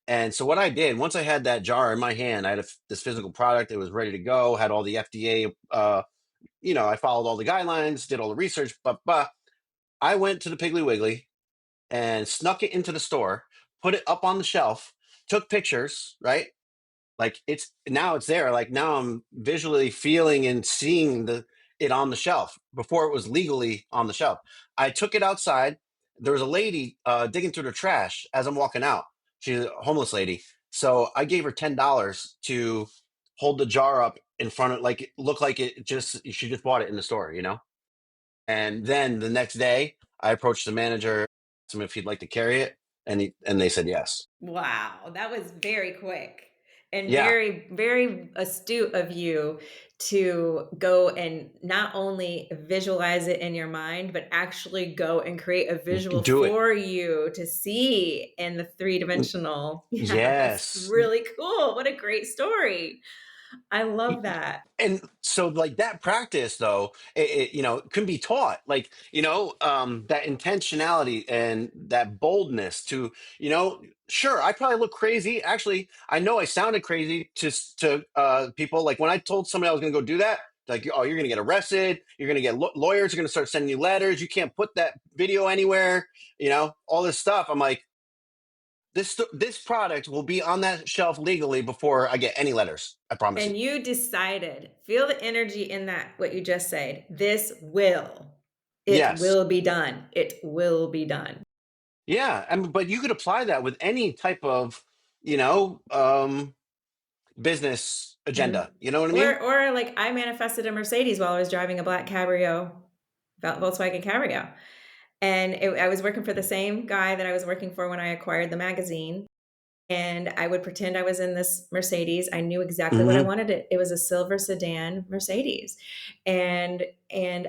And so what I did, once I had that jar in my hand, I had this physical product. It was ready to go. Had all the FDA. I followed all the guidelines, did all the research. But I went to the Piggly Wiggly and snuck it into the store, put it up on the shelf, took pictures, right? Like it's there. Like now I'm visually feeling and seeing the it on the shelf before it was legally on the shelf. I took it outside. There was a lady digging through the trash as I'm walking out. She's a homeless lady. So I gave her $10 to hold the jar up in front of like it looked like it just she just bought it in the store. And then the next day I approached the manager, asked him if he'd like to carry it, and they said yes. Wow, that was very quick and Yeah, very, very astute of you to go and not only visualize it in your mind, but actually go and create a visual do it. for you to see in the three-dimensional. Yeah, that's Yes. really cool. What a great story. I love that. And so like that practice though can be taught, like that intentionality and that boldness to sure, I probably look crazy. Actually, I know I sounded crazy to people. Like when I told somebody I was going to go do that, like, oh, you're going to get arrested, you're going to get lawyers are going to start sending you letters, you can't put that video anywhere, all this stuff. I'm like, this product will be on that shelf legally before I get any letters, I promise you. And you decided, feel the energy in that, what you just said. It Yes. will be done. It will be done. Yeah, I mean, but you could apply that with any type of, you know, um, business Mhm. agenda. You know what I mean? Or like I manifested a Mercedes while I was driving a black Cabrio, Volkswagen Cabrio. And I was working for the same guy that I was working for when I acquired the magazine. and I would pretend I was in this Mercedes. I knew exactly what I Hmm. wanted. It was a silver sedan Mercedes. And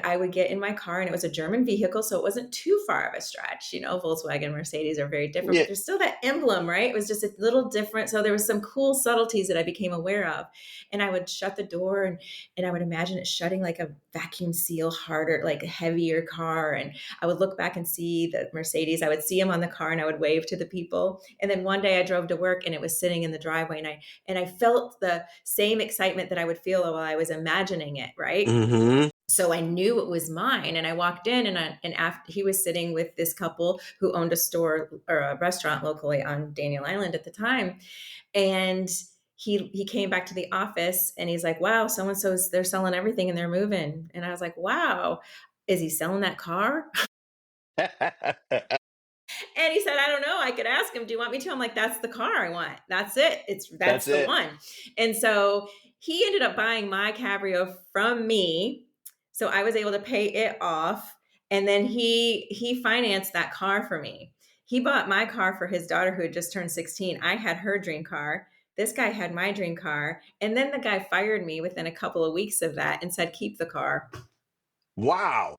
I would get in my car, and it was a German vehicle, so it wasn't too far of a stretch. Volkswagen, Mercedes are very different, but Yeah. there's still that emblem, right? It was just a little different. So there was some cool subtleties that I became aware of. And I would shut the door, and I would imagine it shutting like a vacuum seal harder, like a heavier car. And I would look back and see the Mercedes. I would see him on the car, and I would wave to the people. And then one day I drove to work, and it was sitting in the driveway, and I felt the same excitement that I would feel while I was imagining it, right? Hmm. So I knew it was mine, and I walked in, and after he was sitting with this couple who owned a store or a restaurant locally on Daniel Island at the time, and he came back to the office, and he's like, "Wow, so and so's they're selling everything and they're moving." And I was like, "Wow, is he selling that car?" And he said, "I don't know. I could ask him. Do you want me to?" I'm like, "That's the car I want. That's it. That's That's the it. one." And so he ended up buying my Cabrio from me. So I was able to pay it off. And then he financed that car for me. He bought my car for his daughter who had just turned 16. I had her dream car. This guy had my dream car. And then the guy fired me within a couple of weeks of that and said, "Keep the car." Wow.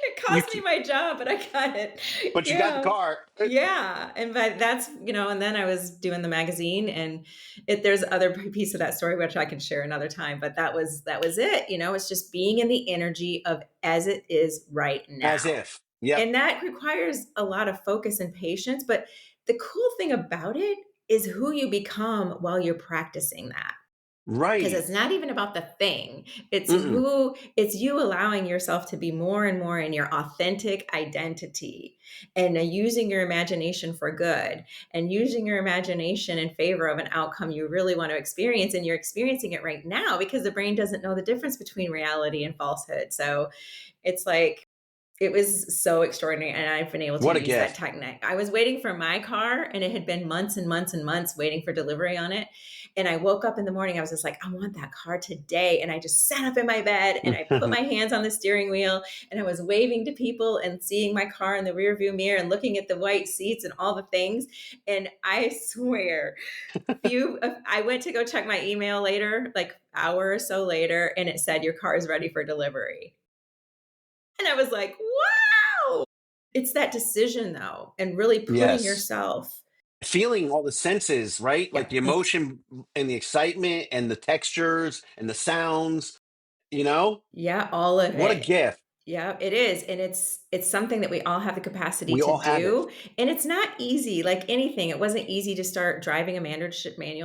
It You, cost me my job, but I got it. but you got the Yeah. car. Yeah. And but that's, and then I was doing the magazine, and there's other piece of that story which I can share another time, but that was it. It's just being in the energy of as it is right As now. if. Yep. And that requires a lot of focus and patience, but the cool thing about it is who you become while you're practicing that, because Right. it's not even about the thing. Mm-mm. It's you allowing yourself to be more and more in your authentic identity, and using your imagination for good, and using your imagination in favor of an outcome you really want to experience, and you're experiencing it right now because the brain doesn't know the difference between reality and falsehood. So it's like, it was so extraordinary, and I've been able to What a use that gift. technique. I was waiting for my car, and it had been months and months and months waiting for delivery on it. And I woke up in the morning, I was just like, "I want that car today." And I just sat up in my bed, and I put my hands on the steering wheel, and I was waving to people and seeing my car in the rearview mirror and looking at the white seats and all the things. And I swear, I went to go check my email later, like hour or so later, and it said, "Your car is ready for delivery." And I was like, "Wow!" It's that decision though, and really putting Yes. yourself. Feeling all the senses, right? Like Yep. the emotion and the excitement and the textures and the sounds, you know? Yeah, all of What a it. gift. Yeah, it is, and it's something that we all have the capacity We to all have it. do, and it's not easy like anything. It wasn't easy to start driving a manual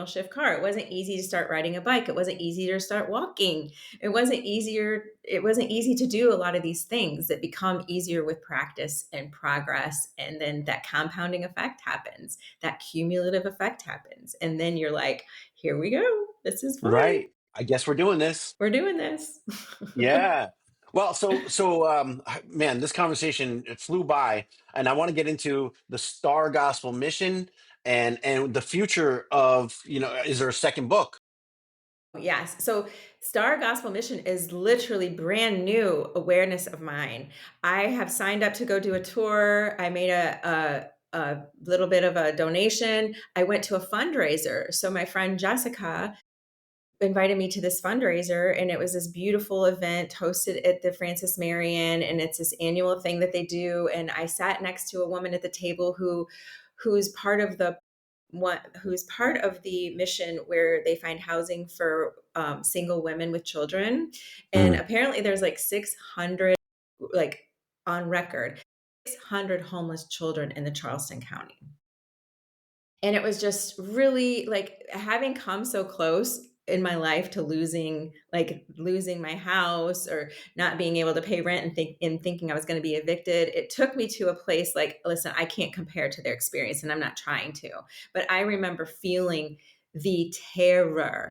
shift car. It wasn't easy to start riding a bike. It wasn't easy to start walking. It wasn't easy to do a lot of these things that become easier with practice and progress, and then that compounding effect happens. That cumulative effect happens, and then you're like, "Here we go. This is fun. Right. I guess we're doing this. We're doing this." Yeah. Well, man, this conversation it flew by, and I want to get into the Star Gospel mission and the future of, is there a second book? Yes. So Star Gospel Mission is literally brand new awareness of mine. I have signed up to go do a tour. I made a little bit of a donation. I went to a fundraiser. So my friend Jessica invited me to this fundraiser, and it was this beautiful event hosted at the Francis Marion, and it's this annual thing that they do. And I sat next to a woman at the table who's part of the who's part of the mission where they find housing for single women with children. And Mm. apparently there's like 600, like, on record, 600 homeless children in the Charleston County. And it was just really like having come so close in my life to losing my house, or not being able to pay rent, and thinking I was going to be evicted. It took me to a place like, listen, I can't compare to their experience, and I'm not trying to. But I remember feeling the terror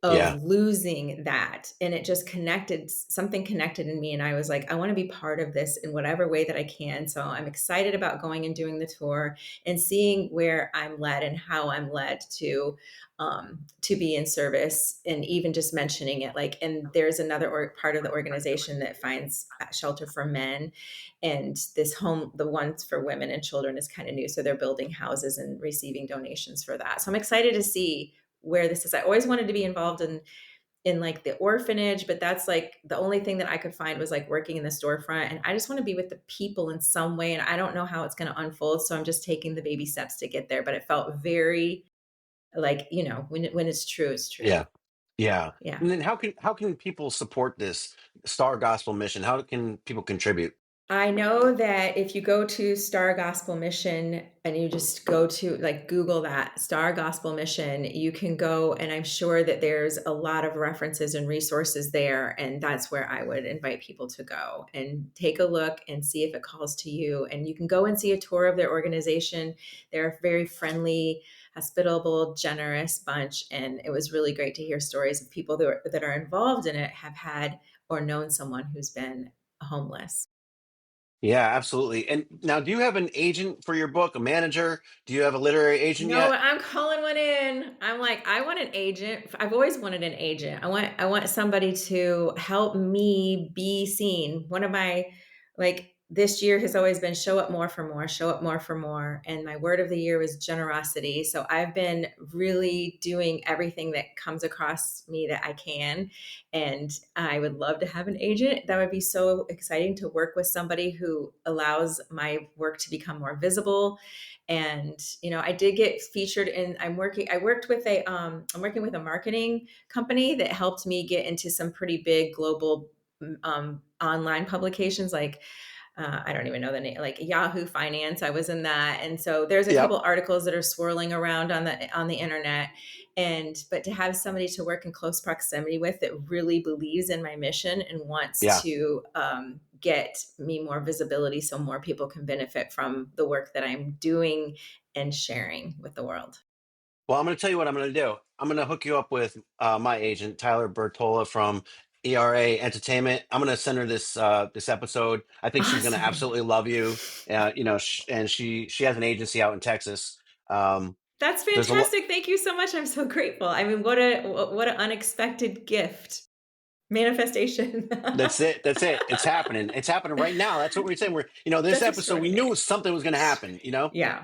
Yeah. of losing that. And it just connected, something connected in me. And I was like, I want to be part of this in whatever way that I can. So I'm excited about going and doing the tour and seeing where I'm led and how I'm led to be in service, and even just mentioning it. Like, and there's another part of the organization that finds shelter for men, and this home, the ones for women and children, is kind of new. So they're building houses and receiving donations for that. So I'm excited to see where this is. I always wanted to be involved in like the orphanage, but that's like the only thing that I could find was like working in the storefront. And I just want to be with the people in some way. And I don't know how it's going to unfold. So I'm just taking the baby steps to get there. But it felt very like, when it's true, it's true. Yeah. Yeah. Yeah. And then how can people support this Star Gospel mission? How can people contribute? I know that if you go to Star Gospel Mission and you just go to like Google that Star Gospel Mission, you can go, and I'm sure that there's a lot of references and resources there. And that's where I would invite people to go and take a look and see if it calls to you. And you can go and see a tour of their organization. They're a very friendly, hospitable, generous bunch. And it was really great to hear stories of people that are involved in it, have had or known someone who's been homeless. Yeah, absolutely. And now, do you have an agent for your book, a manager? Do you have a literary agent No, yet? I'm calling one in. I'm like, I want an agent. I've always wanted an agent. I want somebody to help me be seen. One of my, like, this year has always been show up more for more, show up more for more. And my word of the year was generosity. So I've been really doing everything that comes across me that I can. And I would love to have an agent. That would be so exciting, to work with somebody who allows my work to become more visible. And I did get featured in, I'm working with a marketing company that helped me get into some pretty big global online publications, like I don't even know the name, like Yahoo Finance. I was in that. And so there's a Yep. couple articles that are swirling around on the internet. And but to have somebody to work in close proximity with that really believes in my mission and wants Yeah. to get me more visibility so more people can benefit from the work that I'm doing and sharing with the world. Well, I'm going to tell you what I'm going to do. I'm going to hook you up with my agent, Tyler Bertola from ERA Entertainment. I'm going to send her this episode. I think she's going to Awesome. absolutely love you. And she has an agency out in Texas. Um, That's there's a lot. fantastic. Thank you so much. I'm so grateful. I mean, what an unexpected gift. Manifestation. That's it. That's it. It's happening. It's happening right now. That's what we're saying. This That's episode, we knew extraordinary. something was going to happen. Yeah.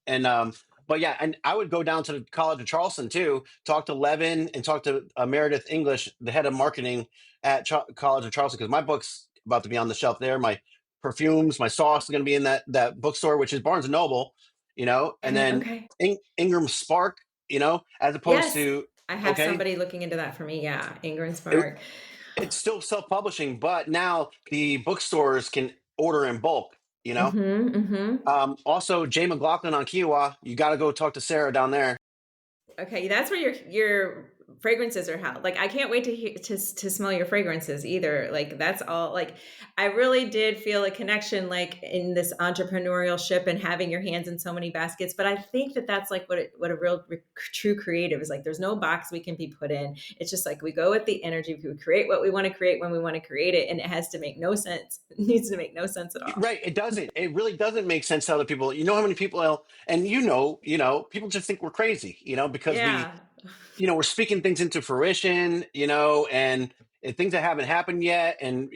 And but yeah, and I would go down to the College of Charleston too, talk to Levin and talk to Meredith English, the head of marketing at College of Charleston, because my book's about to be on the shelf there. My perfumes, my sauce is going to be in that bookstore, which is Barnes and Noble, and then Okay. Ingram Spark, as opposed Yes. to I have okay, somebody looking into that for me. Yeah. Ingram it, Spark. it's still self-publishing, but now the bookstores can order in bulk. Mm-hmm. Mm-hmm. Also, Jay McLaughlin on Kiowa. You got to go talk to Sarah down there. Okay, that's where your fragrances are held. Like I can't wait to hear to smell your fragrances either. Like that's all. Like I really did feel a connection, like in this entrepreneurial ship and having your hands in so many baskets. But I think that that's like what a real true creative is like. There's no box we can be put in. It's just like we go with the energy. We create what we want to create when we want to create it, and it has to make no sense. It needs to make no sense at all. Right. It doesn't. It really doesn't make sense to other people. You know how many people, and people just think we're crazy, because Yeah. we're speaking things into fruition, and things that haven't happened yet. And,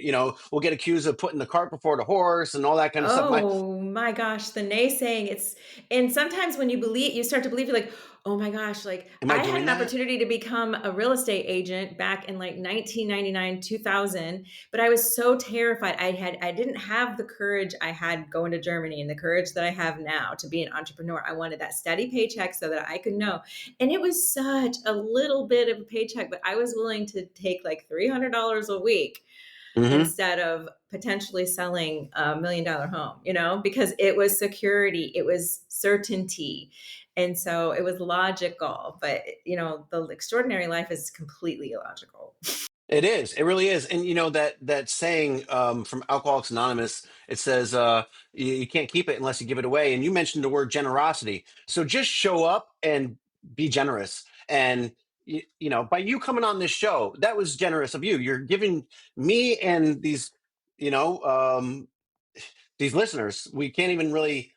we'll get accused of putting the cart before the horse and all that kind of stuff. Oh my gosh, the naysaying. And sometimes when you start to believe, you're like, oh my gosh, like Am I I had doing an that? opportunity to become a real estate agent back in like 1999, 2000, but I was so terrified. I didn't have the courage I had going to Germany and the courage that I have now to be an entrepreneur. I wanted that steady paycheck so that I could know. And it was such a little bit of a paycheck, but I was willing to take like $300 a week Hmm. instead of potentially selling $1 million home, because it was security, it was certainty. And so it was logical, but the extraordinary life is completely illogical. It is. It really is. And that saying from Alcoholics Anonymous, it says you can't keep it unless you give it away. And you mentioned the word generosity. So just show up and be generous. And by you coming on this show, that was generous of you. You're giving me and these, you know, these listeners, we can't even really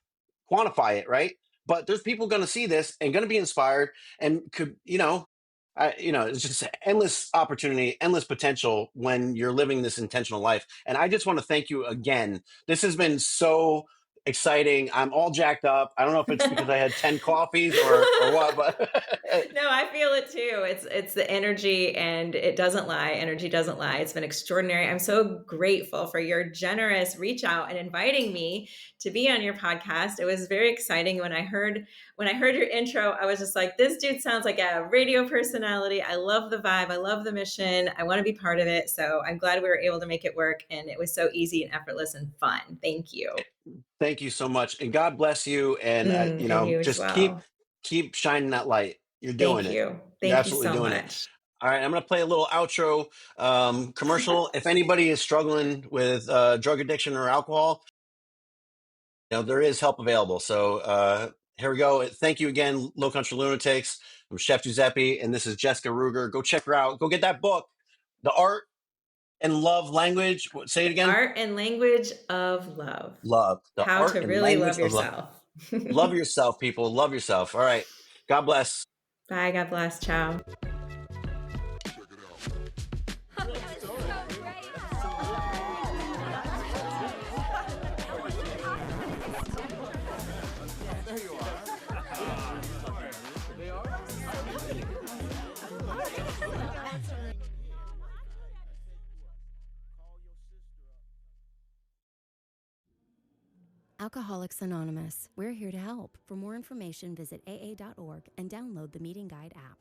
quantify it, right? But there's people going to see this and going to be inspired and could, it's just endless opportunity, endless potential when you're living this intentional life. And I just want to thank you again. This has been so exciting. I'm all jacked up. I don't know if it's because I had 10 coffees or what, but No, I feel it too. It's the energy, and it doesn't lie. Energy doesn't lie. It's been extraordinary. I'm so grateful for your generous reach out and inviting me to be on your podcast. It was very exciting when I heard your intro. I was just like, this dude sounds like a radio personality. I love the vibe. I love the mission. I want to be part of it. So I'm glad we were able to make it work, and it was so easy and effortless and fun. Thank you. thank you so much. And God bless you. And, And you as just keep, well. keep shining that light. You're doing Thank it. you. You're Thank you absolutely so doing it. much. All right, I'm going to play a little outro commercial. If anybody is struggling with drug addiction or alcohol, there is help available. So here we go. Thank you again, Low Country Lunatics. I'm Chef Giuseppe, and this is Jessica Rueger. Go check her out. Go get that book, The Art and Love Language. Say it again. Art and language of love. Love. The How art to and really language love of love. yourself. Love yourself, people. Love yourself. All right. God bless. Bye. God bless. Ciao. Alcoholics Anonymous. We're here to help. For more information, visit aa.org and download the Meeting Guide app.